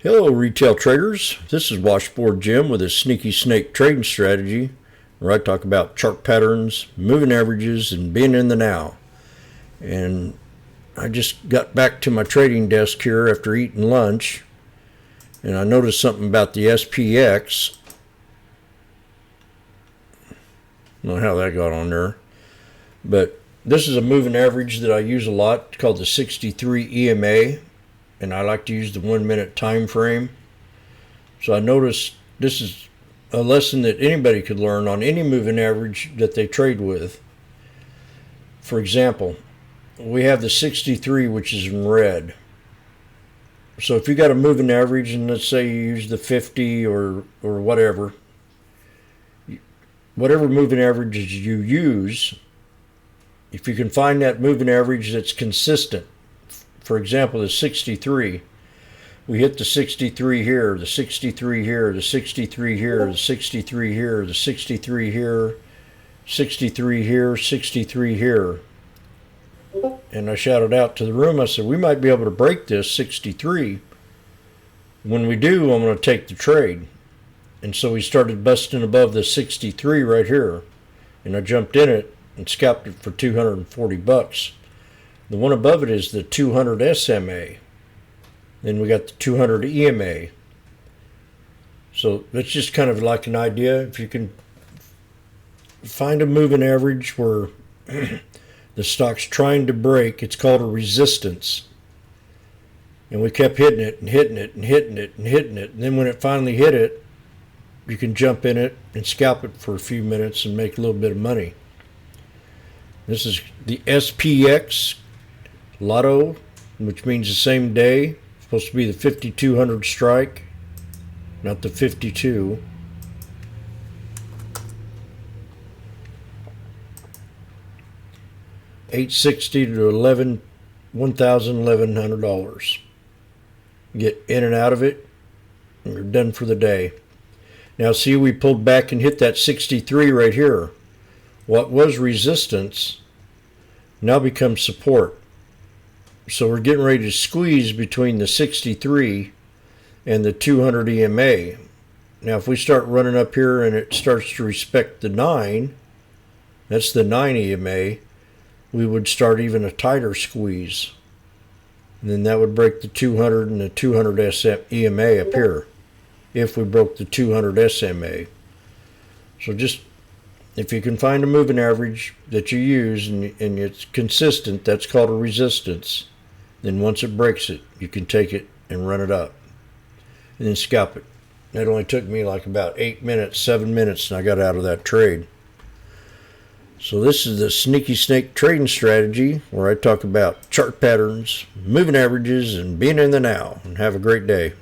Hello retail traders, this is Washboardjim with a sneaky snake trading strategy where I talk about chart patterns, moving averages, and being in the now. And I just got back to my trading desk here after eating lunch, and I noticed something about the SPX. I don't know how that got on there, but this is a moving average that I use a lot. It's called the 63 EMA, and I like to use the 1 minute time frame. So I noticed this is a lesson that anybody could learn on any moving average that they trade with. For example, we have the 63, which is in red. So if you got a moving average, and let's say you use the 50 or whatever moving averages you use, if you can find that moving average that's consistent. For example, the 63, we hit the 63 here, the 63 here, the 63 here, the 63 here, the 63 here, 63 here, 63 here. And I shouted out to the room, I said, we might be able to break this 63. When we do, I'm going to take the trade. And so we started busting above the 63 right here. And I jumped in it and scalped it for $240. The one above it is the 200 SMA. Then we got the 200 EMA. So that's just kind of like an idea. If you can find a moving average where the stock's trying to break, it's called a resistance. And we kept hitting it and hitting it and hitting it and hitting it. And then when it finally hit it, you can jump in it and scalp it for a few minutes and make a little bit of money. This is the SPX Lotto, which means the same day. It's supposed to be the 5200 strike, not the 52. $860 to $1,100. Get in and out of it, and you're done for the day. Now see, we pulled back and hit that 63 right here. What was resistance now becomes support. So we're getting ready to squeeze between the 63 and the 200 EMA. Now if we start running up here and it starts to respect the 9, that's the 9 EMA, we would start even a tighter squeeze. And then that would break the 200 and the 200 EMA up here, if we broke the 200 SMA. So just, if you can find a moving average that you use and it's consistent, that's called a resistance. Then once it breaks it, you can take it and run it up and then scalp it. That only took me like about 8 minutes, 7 minutes, and I got out of that trade. So this is the sneaky snake trading strategy where I talk about chart patterns, moving averages, and being in the now. And have a great day.